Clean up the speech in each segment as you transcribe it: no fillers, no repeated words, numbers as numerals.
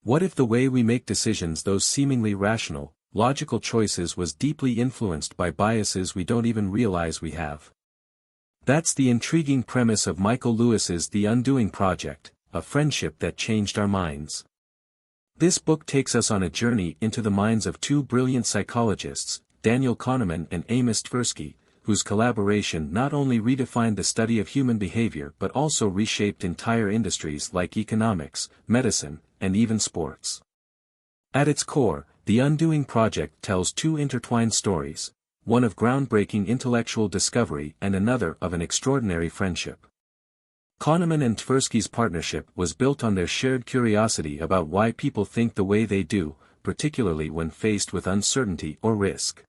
What if the way we make decisions, those seemingly rational, logical choices, was deeply influenced by biases we don't even realize we have? That's the intriguing premise of Michael Lewis's The Undoing Project, a friendship that changed our minds. This book takes us on a journey into the minds of two brilliant psychologists, Daniel Kahneman and Amos Tversky, whose collaboration not only redefined the study of human behavior but also reshaped entire industries like economics, medicine, and even sports. At its core, The Undoing Project tells two intertwined stories, one of groundbreaking intellectual discovery and another of an extraordinary friendship. Kahneman and Tversky's partnership was built on their shared curiosity about why people think the way they do, particularly when faced with uncertainty or risk.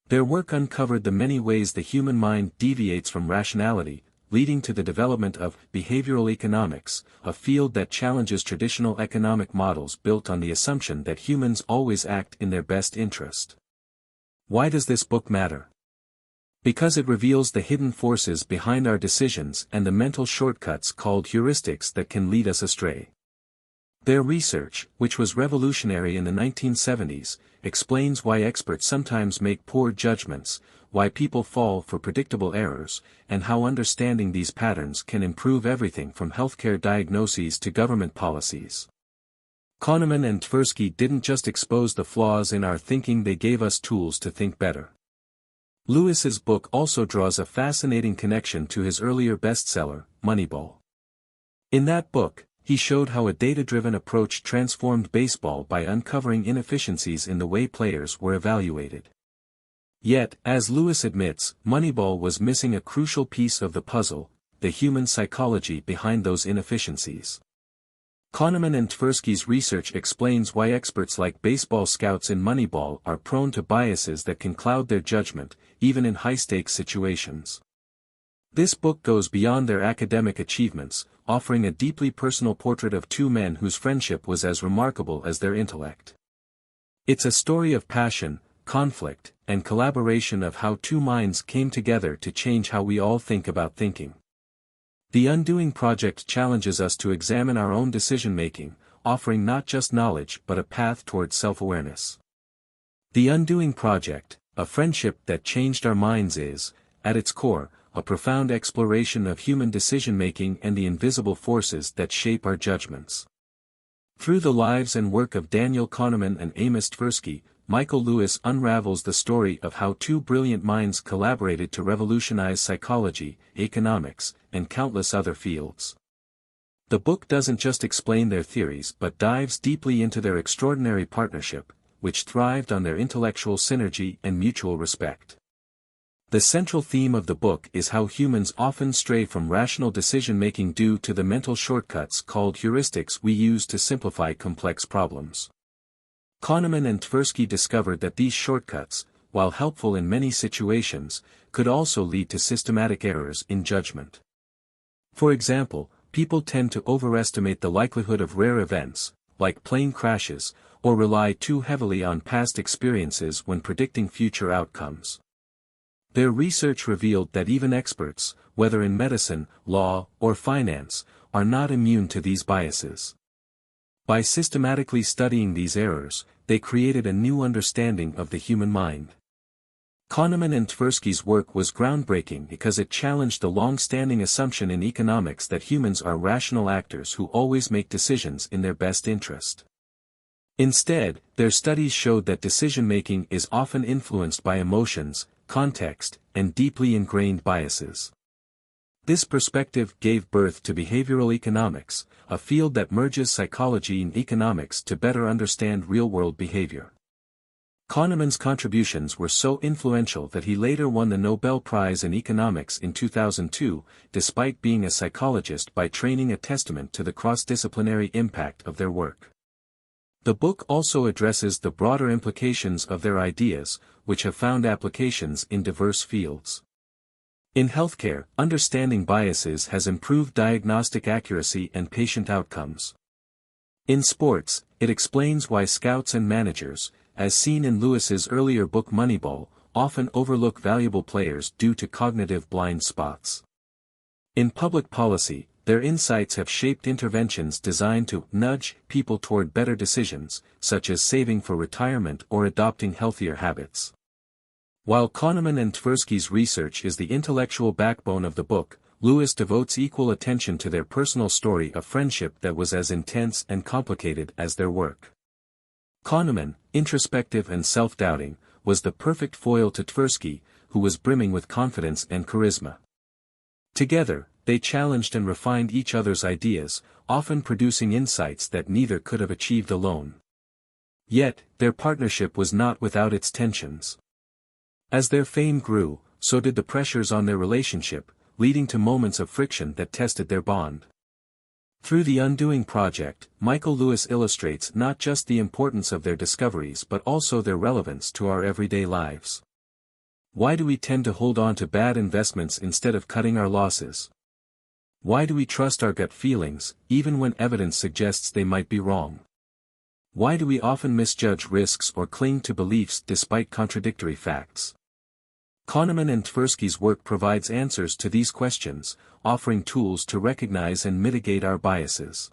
Their work uncovered the many ways the human mind deviates from rationality, leading to the development of behavioral economics, a field that challenges traditional economic models built on the assumption that humans always act in their best interest. Why does this book matter? Because it reveals the hidden forces behind our decisions and the mental shortcuts called heuristics that can lead us astray. Their research, which was revolutionary in the 1970s, explains why experts sometimes make poor judgments, why people fall for predictable errors, and how understanding these patterns can improve everything from healthcare diagnoses to government policies. Kahneman and Tversky didn't just expose the flaws in our thinking, they gave us tools to think better. Lewis's book also draws a fascinating connection to his earlier bestseller, Moneyball. In that book, he showed how a data-driven approach transformed baseball by uncovering inefficiencies in the way players were evaluated. Yet, as Lewis admits, Moneyball was missing a crucial piece of the puzzle, the human psychology behind those inefficiencies. Kahneman and Tversky's research explains why experts like baseball scouts in Moneyball are prone to biases that can cloud their judgment, even in high-stakes situations. This book goes beyond their academic achievements, offering a deeply personal portrait of two men whose friendship was as remarkable as their intellect. It's a story of passion, conflict, and collaboration, of how two minds came together to change how we all think about thinking. The Undoing Project challenges us to examine our own decision-making, offering not just knowledge but a path towards self-awareness. The Undoing Project, a friendship that changed our minds, is, at its core, a profound exploration of human decision-making and the invisible forces that shape our judgments. Through the lives and work of Daniel Kahneman and Amos Tversky, Michael Lewis unravels the story of how two brilliant minds collaborated to revolutionize psychology, economics, and countless other fields. The book doesn't just explain their theories but dives deeply into their extraordinary partnership, which thrived on their intellectual synergy and mutual respect. The central theme of the book is how humans often stray from rational decision-making due to the mental shortcuts called heuristics we use to simplify complex problems. Kahneman and Tversky discovered that these shortcuts, while helpful in many situations, could also lead to systematic errors in judgment. For example, people tend to overestimate the likelihood of rare events, like plane crashes, or rely too heavily on past experiences when predicting future outcomes. Their research revealed that even experts, whether in medicine, law, or finance, are not immune to these biases. By systematically studying these errors, they created a new understanding of the human mind. Kahneman and Tversky's work was groundbreaking because it challenged the long-standing assumption in economics that humans are rational actors who always make decisions in their best interest. Instead, their studies showed that decision-making is often influenced by emotions, context, and deeply ingrained biases. This perspective gave birth to behavioral economics, a field that merges psychology and economics to better understand real-world behavior. Kahneman's contributions were so influential that he later won the Nobel Prize in Economics in 2002, despite being a psychologist by training, a testament to the cross-disciplinary impact of their work. The book also addresses the broader implications of their ideas, which have found applications in diverse fields. In healthcare, understanding biases has improved diagnostic accuracy and patient outcomes. In sports, it explains why scouts and managers, as seen in Lewis's earlier book Moneyball, often overlook valuable players due to cognitive blind spots. In public policy, their insights have shaped interventions designed to nudge people toward better decisions, such as saving for retirement or adopting healthier habits. While Kahneman and Tversky's research is the intellectual backbone of the book, Lewis devotes equal attention to their personal story of friendship that was as intense and complicated as their work. Kahneman, introspective and self-doubting, was the perfect foil to Tversky, who was brimming with confidence and charisma. Together, they challenged and refined each other's ideas, often producing insights that neither could have achieved alone. Yet, their partnership was not without its tensions. As their fame grew, so did the pressures on their relationship, leading to moments of friction that tested their bond. Through the Undoing Project, Michael Lewis illustrates not just the importance of their discoveries but also their relevance to our everyday lives. Why do we tend to hold on to bad investments instead of cutting our losses? Why do we trust our gut feelings, even when evidence suggests they might be wrong? Why do we often misjudge risks or cling to beliefs despite contradictory facts? Kahneman and Tversky's work provides answers to these questions, offering tools to recognize and mitigate our biases.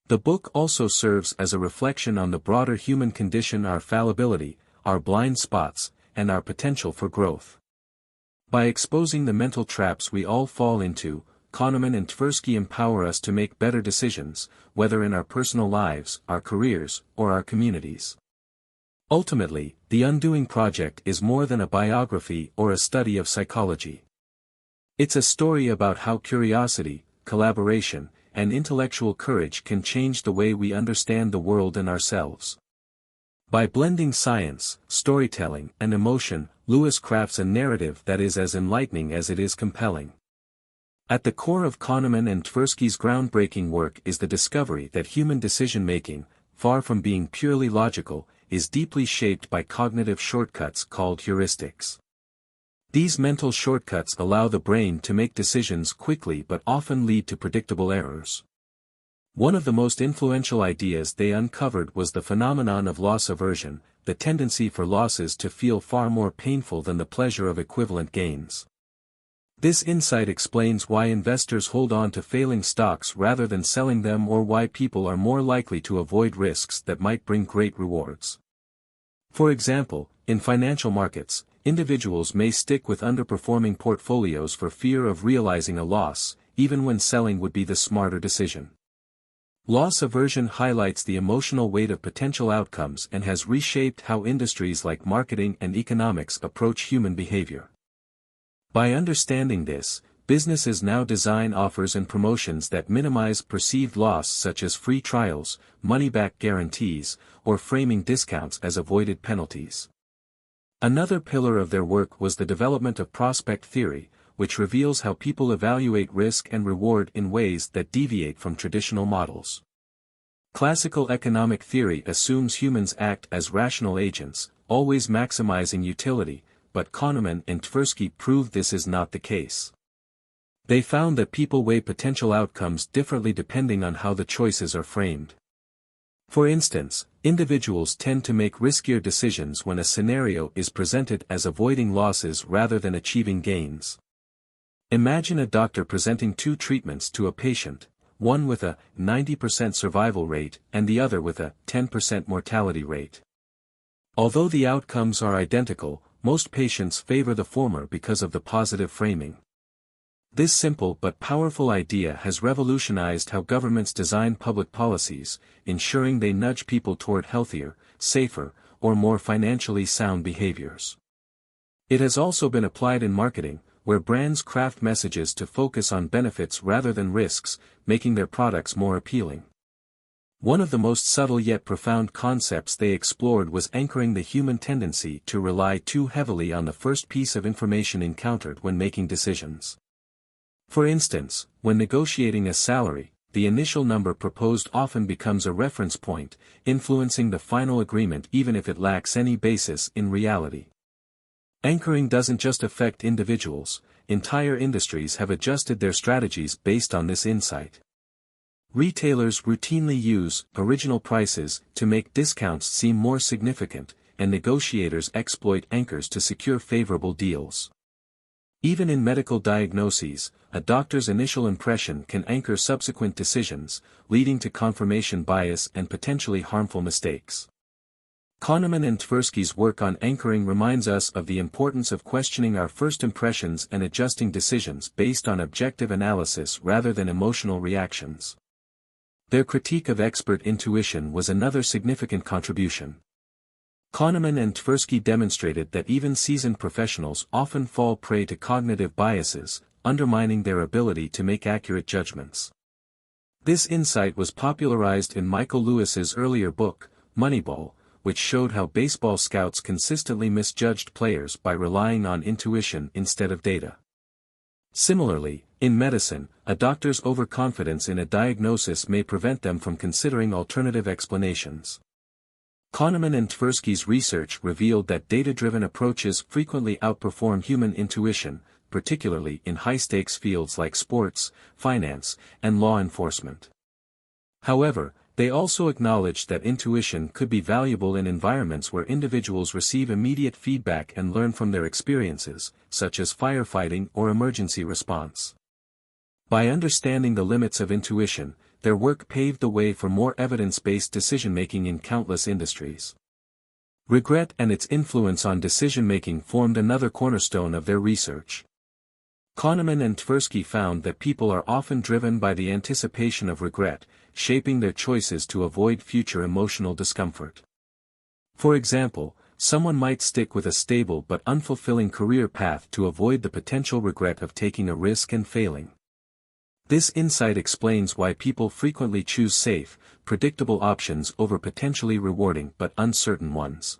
The book also serves as a reflection on the broader human condition, our fallibility, our blind spots, and our potential for growth. By exposing the mental traps we all fall into, Kahneman and Tversky empower us to make better decisions, whether in our personal lives, our careers, or our communities. Ultimately, The Undoing Project is more than a biography or a study of psychology. It's a story about how curiosity, collaboration, and intellectual courage can change the way we understand the world and ourselves. By blending science, storytelling, and emotion, Lewis crafts a narrative that is as enlightening as it is compelling. At the core of Kahneman and Tversky's groundbreaking work is the discovery that human decision-making, far from being purely logical, is deeply shaped by cognitive shortcuts called heuristics. These mental shortcuts allow the brain to make decisions quickly but often lead to predictable errors. One of the most influential ideas they uncovered was the phenomenon of loss aversion, the tendency for losses to feel far more painful than the pleasure of equivalent gains. This insight explains why investors hold on to failing stocks rather than selling them, or why people are more likely to avoid risks that might bring great rewards. For example, in financial markets, individuals may stick with underperforming portfolios for fear of realizing a loss, even when selling would be the smarter decision. Loss aversion highlights the emotional weight of potential outcomes and has reshaped how industries like marketing and economics approach human behavior. By understanding this, businesses now design offers and promotions that minimize perceived loss, such as free trials, money-back guarantees, or framing discounts as avoided penalties. Another pillar of their work was the development of prospect theory, which reveals how people evaluate risk and reward in ways that deviate from traditional models. Classical economic theory assumes humans act as rational agents, always maximizing utility, but Kahneman and Tversky proved this is not the case. They found that people weigh potential outcomes differently depending on how the choices are framed. For instance, individuals tend to make riskier decisions when a scenario is presented as avoiding losses rather than achieving gains. Imagine a doctor presenting two treatments to a patient, one with a 90% survival rate and the other with a 10% mortality rate. Although the outcomes are identical, most patients favor the former because of the positive framing. This simple but powerful idea has revolutionized how governments design public policies, ensuring they nudge people toward healthier, safer, or more financially sound behaviors. It has also been applied in marketing, where brands craft messages to focus on benefits rather than risks, making their products more appealing. One of the most subtle yet profound concepts they explored was anchoring the human tendency to rely too heavily on the first piece of information encountered when making decisions. For instance, when negotiating a salary, the initial number proposed often becomes a reference point, influencing the final agreement even if it lacks any basis in reality. Anchoring doesn't just affect individuals, entire industries have adjusted their strategies based on this insight. Retailers routinely use original prices to make discounts seem more significant, and negotiators exploit anchors to secure favorable deals. Even in medical diagnoses, a doctor's initial impression can anchor subsequent decisions, leading to confirmation bias and potentially harmful mistakes. Kahneman and Tversky's work on anchoring reminds us of the importance of questioning our first impressions and adjusting decisions based on objective analysis rather than emotional reactions. Their critique of expert intuition was another significant contribution. Kahneman and Tversky demonstrated that even seasoned professionals often fall prey to cognitive biases, undermining their ability to make accurate judgments. This insight was popularized in Michael Lewis's earlier book, Moneyball, which showed how baseball scouts consistently misjudged players by relying on intuition instead of data. Similarly, in medicine, a doctor's overconfidence in a diagnosis may prevent them from considering alternative explanations. Kahneman and Tversky's research revealed that data-driven approaches frequently outperform human intuition, particularly in high-stakes fields like sports, finance, and law enforcement. However, they also acknowledged that intuition could be valuable in environments where individuals receive immediate feedback and learn from their experiences, such as firefighting or emergency response. By understanding the limits of intuition, their work paved the way for more evidence-based decision-making in countless industries. Regret and its influence on decision-making formed another cornerstone of their research. Kahneman and Tversky found that people are often driven by the anticipation of regret, shaping their choices to avoid future emotional discomfort. For example, someone might stick with a stable but unfulfilling career path to avoid the potential regret of taking a risk and failing. This insight explains why people frequently choose safe, predictable options over potentially rewarding but uncertain ones.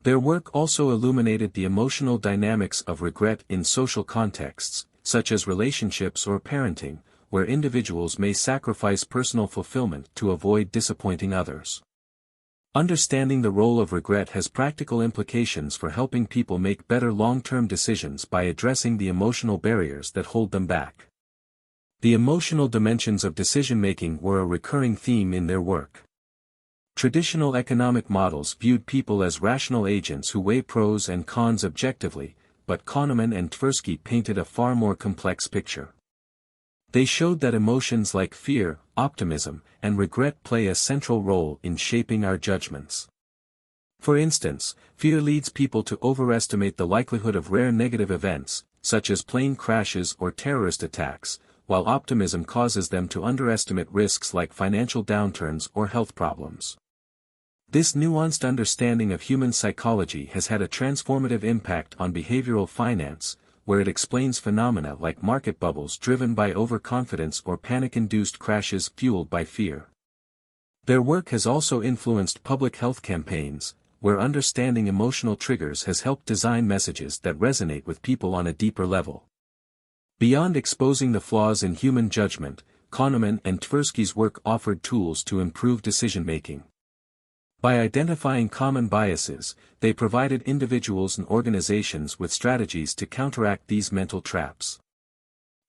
Their work also illuminated the emotional dynamics of regret in social contexts, such as relationships or parenting, where individuals may sacrifice personal fulfillment to avoid disappointing others. Understanding the role of regret has practical implications for helping people make better long-term decisions by addressing the emotional barriers that hold them back. The emotional dimensions of decision-making were a recurring theme in their work. Traditional economic models viewed people as rational agents who weigh pros and cons objectively, but Kahneman and Tversky painted a far more complex picture. They showed that emotions like fear, optimism, and regret play a central role in shaping our judgments. For instance, fear leads people to overestimate the likelihood of rare negative events, such as plane crashes or terrorist attacks, while optimism causes them to underestimate risks like financial downturns or health problems. This nuanced understanding of human psychology has had a transformative impact on behavioral finance, where it explains phenomena like market bubbles driven by overconfidence or panic-induced crashes fueled by fear. Their work has also influenced public health campaigns, where understanding emotional triggers has helped design messages that resonate with people on a deeper level. Beyond exposing the flaws in human judgment, Kahneman and Tversky's work offered tools to improve decision-making. By identifying common biases, they provided individuals and organizations with strategies to counteract these mental traps.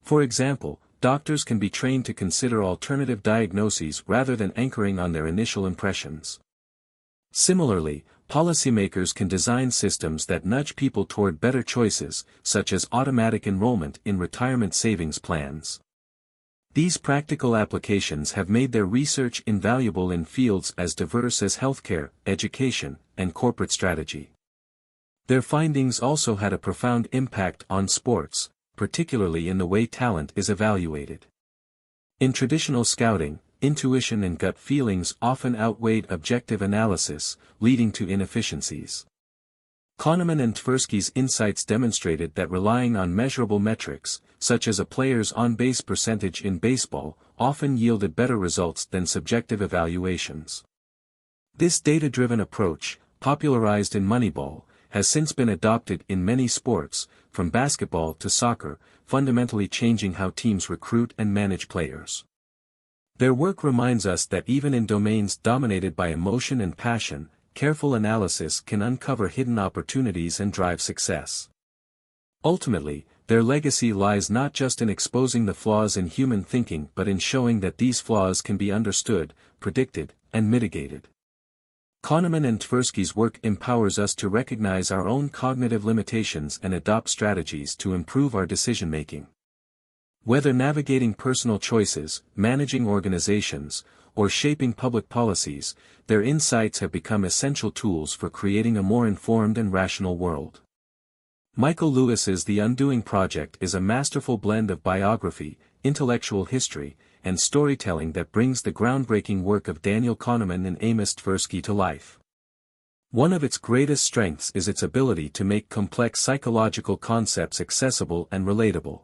For example, doctors can be trained to consider alternative diagnoses rather than anchoring on their initial impressions. Similarly, policymakers can design systems that nudge people toward better choices, such as automatic enrollment in retirement savings plans. These practical applications have made their research invaluable in fields as diverse as healthcare, education, and corporate strategy. Their findings also had a profound impact on sports, particularly in the way talent is evaluated. In traditional scouting, intuition and gut feelings often outweighed objective analysis, leading to inefficiencies. Kahneman and Tversky's insights demonstrated that relying on measurable metrics, such as a player's on-base percentage in baseball, often yielded better results than subjective evaluations. This data-driven approach, popularized in Moneyball, has since been adopted in many sports, from basketball to soccer, fundamentally changing how teams recruit and manage players. Their work reminds us that even in domains dominated by emotion and passion, careful analysis can uncover hidden opportunities and drive success. Ultimately, their legacy lies not just in exposing the flaws in human thinking but in showing that these flaws can be understood, predicted, and mitigated. Kahneman and Tversky's work empowers us to recognize our own cognitive limitations and adopt strategies to improve our decision-making. Whether navigating personal choices, managing organizations, or shaping public policies, their insights have become essential tools for creating a more informed and rational world. Michael Lewis's The Undoing Project is a masterful blend of biography, intellectual history, and storytelling that brings the groundbreaking work of Daniel Kahneman and Amos Tversky to life. One of its greatest strengths is its ability to make complex psychological concepts accessible and relatable.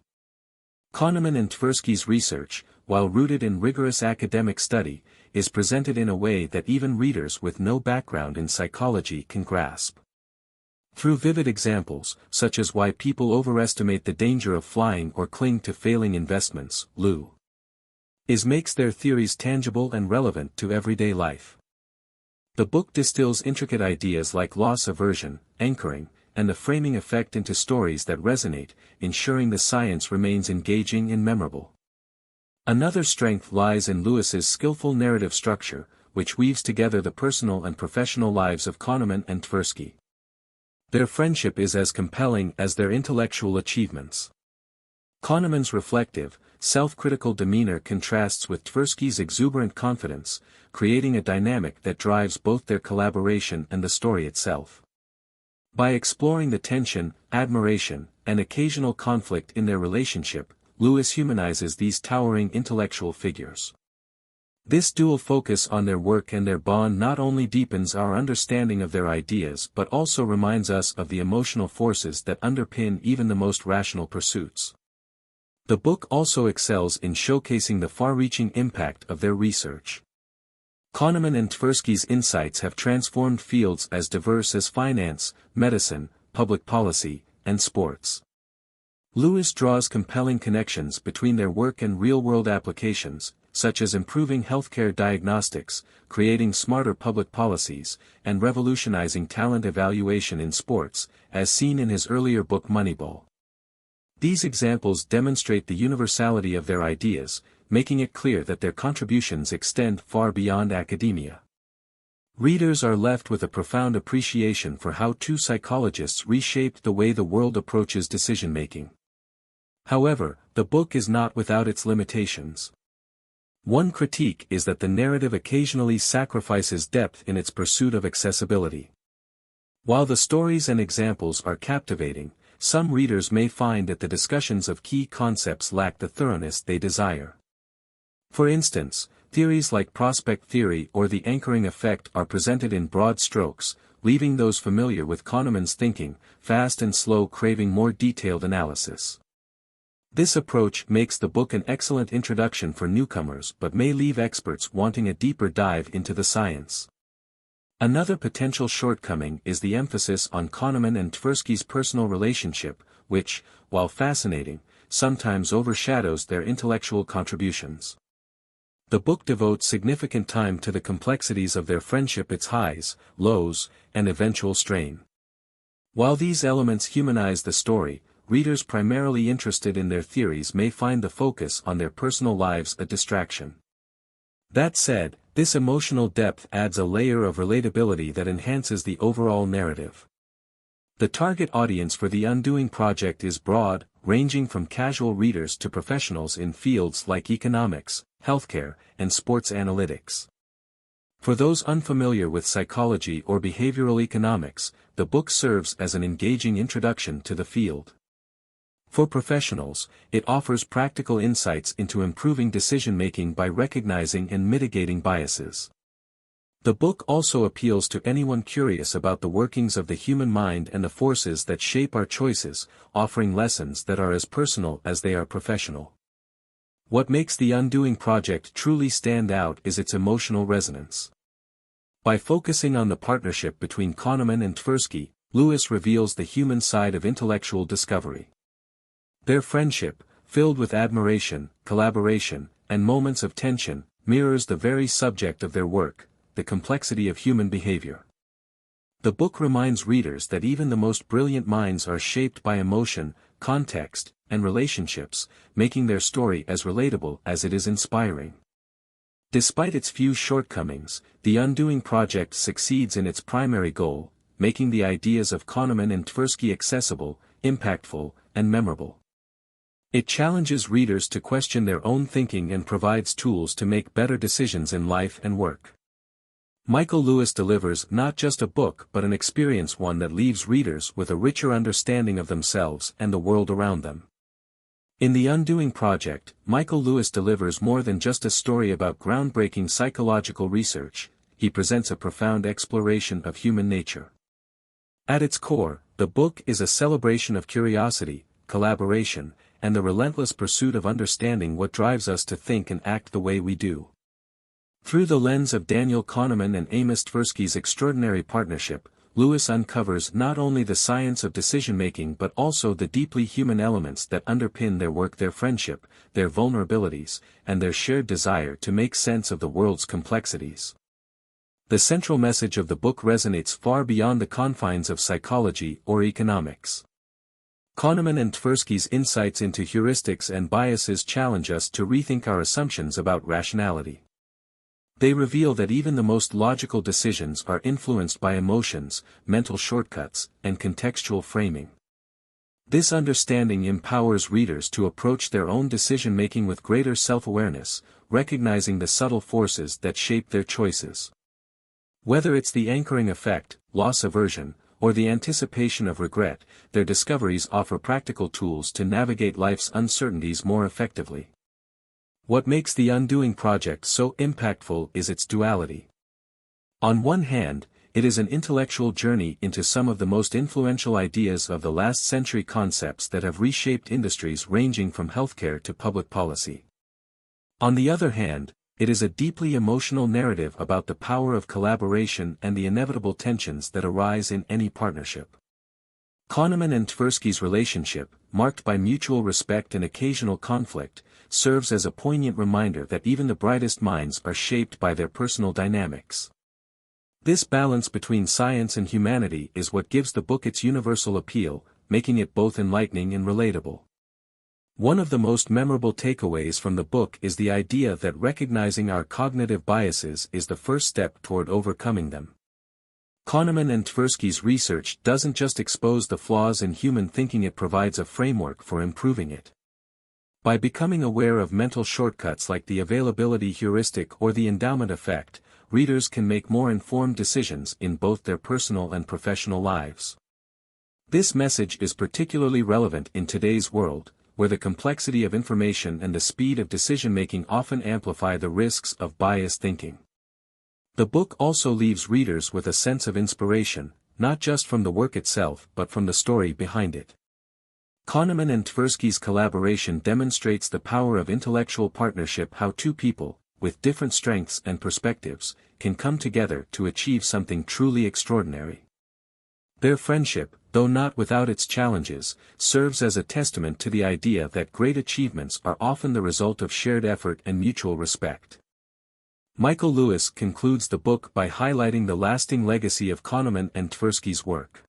Kahneman and Tversky's research, while rooted in rigorous academic study, is presented in a way that even readers with no background in psychology can grasp. Through vivid examples, such as why people overestimate the danger of flying or cling to failing investments, Lewis's makes their theories tangible and relevant to everyday life. The book distills intricate ideas like loss aversion, anchoring, and the framing effect into stories that resonate, ensuring the science remains engaging and memorable. Another strength lies in Lewis's skillful narrative structure, which weaves together the personal and professional lives of Kahneman and Tversky. Their friendship is as compelling as their intellectual achievements. Kahneman's reflective, self-critical demeanor contrasts with Tversky's exuberant confidence, creating a dynamic that drives both their collaboration and the story itself. By exploring the tension, admiration, and occasional conflict in their relationship, Lewis humanizes these towering intellectual figures. This dual focus on their work and their bond not only deepens our understanding of their ideas but also reminds us of the emotional forces that underpin even the most rational pursuits. The book also excels in showcasing the far-reaching impact of their research. Kahneman and Tversky's insights have transformed fields as diverse as finance, medicine, public policy, and sports. Lewis draws compelling connections between their work and real-world applications, such as improving healthcare diagnostics, creating smarter public policies, and revolutionizing talent evaluation in sports, as seen in his earlier book Moneyball. These examples demonstrate the universality of their ideas, making it clear that their contributions extend far beyond academia. Readers are left with a profound appreciation for how two psychologists reshaped the way the world approaches decision-making. However, the book is not without its limitations. One critique is that the narrative occasionally sacrifices depth in its pursuit of accessibility. While the stories and examples are captivating, some readers may find that the discussions of key concepts lack the thoroughness they desire. For instance, theories like prospect theory or the anchoring effect are presented in broad strokes, leaving those familiar with Kahneman's thinking, fast and slow, craving more detailed analysis. This approach makes the book an excellent introduction for newcomers but may leave experts wanting a deeper dive into the science. Another potential shortcoming is the emphasis on Kahneman and Tversky's personal relationship, which, while fascinating, sometimes overshadows their intellectual contributions. The book devotes significant time to the complexities of their friendship, its highs, lows, and eventual strain. While these elements humanize the story, readers primarily interested in their theories may find the focus on their personal lives a distraction. That said, this emotional depth adds a layer of relatability that enhances the overall narrative. The target audience for The Undoing Project is broad, ranging from casual readers to professionals in fields like economics, healthcare, and sports analytics. For those unfamiliar with psychology or behavioral economics, the book serves as an engaging introduction to the field. For professionals, it offers practical insights into improving decision-making by recognizing and mitigating biases. The book also appeals to anyone curious about the workings of the human mind and the forces that shape our choices, offering lessons that are as personal as they are professional. What makes The Undoing Project truly stand out is its emotional resonance. By focusing on the partnership between Kahneman and Tversky, Lewis reveals the human side of intellectual discovery. Their friendship, filled with admiration, collaboration, and moments of tension, mirrors the very subject of their work, the complexity of human behavior. The book reminds readers that even the most brilliant minds are shaped by emotion, context, and relationships, making their story as relatable as it is inspiring. Despite its few shortcomings, The Undoing Project succeeds in its primary goal, making the ideas of Kahneman and Tversky accessible, impactful, and memorable. It challenges readers to question their own thinking and provides tools to make better decisions in life and work. Michael Lewis delivers not just a book but an experience, one that leaves readers with a richer understanding of themselves and the world around them. In The Undoing Project, Michael Lewis delivers more than just a story about groundbreaking psychological research. He presents a profound exploration of human nature. At its core, the book is a celebration of curiosity, collaboration, and the relentless pursuit of understanding what drives us to think and act the way we do. Through the lens of Daniel Kahneman and Amos Tversky's extraordinary partnership, Lewis uncovers not only the science of decision-making but also the deeply human elements that underpin their work, their friendship, their vulnerabilities, and their shared desire to make sense of the world's complexities. The central message of the book resonates far beyond the confines of psychology or economics. Kahneman and Tversky's insights into heuristics and biases challenge us to rethink our assumptions about rationality. They reveal that even the most logical decisions are influenced by emotions, mental shortcuts, and contextual framing. This understanding empowers readers to approach their own decision-making with greater self-awareness, recognizing the subtle forces that shape their choices. Whether it's the anchoring effect, loss aversion, or the anticipation of regret, their discoveries offer practical tools to navigate life's uncertainties more effectively. What makes The Undoing Project so impactful is its duality. On one hand, it is an intellectual journey into some of the most influential ideas of the last century, concepts that have reshaped industries ranging from healthcare to public policy. On the other hand, it is a deeply emotional narrative about the power of collaboration and the inevitable tensions that arise in any partnership. Kahneman and Tversky's relationship, marked by mutual respect and occasional conflict, serves as a poignant reminder that even the brightest minds are shaped by their personal dynamics. This balance between science and humanity is what gives the book its universal appeal, making it both enlightening and relatable. One of the most memorable takeaways from the book is the idea that recognizing our cognitive biases is the first step toward overcoming them. Kahneman and Tversky's research doesn't just expose the flaws in human thinking, it provides a framework for improving it. By becoming aware of mental shortcuts like the availability heuristic or the endowment effect, readers can make more informed decisions in both their personal and professional lives. This message is particularly relevant in today's world, where the complexity of information and the speed of decision-making often amplify the risks of biased thinking. The book also leaves readers with a sense of inspiration, not just from the work itself but from the story behind it. Kahneman and Tversky's collaboration demonstrates the power of intellectual partnership, how two people, with different strengths and perspectives, can come together to achieve something truly extraordinary. Their friendship, though not without its challenges, serves as a testament to the idea that great achievements are often the result of shared effort and mutual respect. Michael Lewis concludes the book by highlighting the lasting legacy of Kahneman and Tversky's work.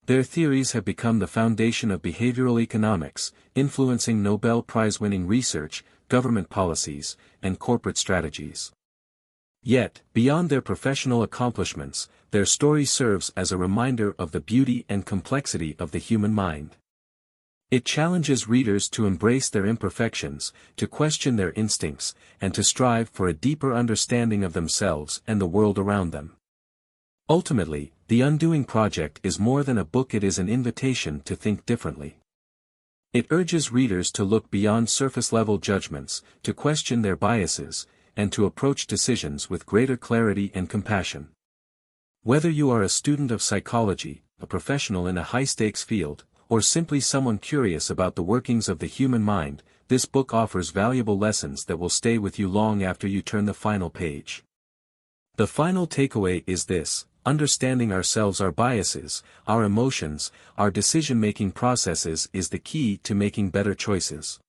Their theories have become the foundation of behavioral economics, influencing Nobel Prize-winning research, government policies, and corporate strategies. Yet, beyond their professional accomplishments, their story serves as a reminder of the beauty and complexity of the human mind. It challenges readers to embrace their imperfections, to question their instincts, and to strive for a deeper understanding of themselves and the world around them. Ultimately, The Undoing Project is more than a book, it is an invitation to think differently. It urges readers to look beyond surface-level judgments, to question their biases, and to approach decisions with greater clarity and compassion. Whether you are a student of psychology, a professional in a high-stakes field, or simply someone curious about the workings of the human mind, this book offers valuable lessons that will stay with you long after you turn the final page. The final takeaway is this: understanding ourselves, our biases, our emotions, our decision-making processes is the key to making better choices.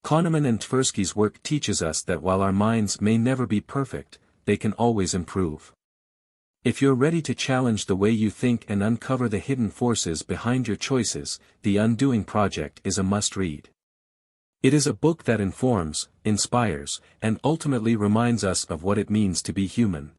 Kahneman and Tversky's work teaches us that while our minds may never be perfect, they can always improve. If you're ready to challenge the way you think and uncover the hidden forces behind your choices, The Undoing Project is a must-read. It is a book that informs, inspires, and ultimately reminds us of what it means to be human.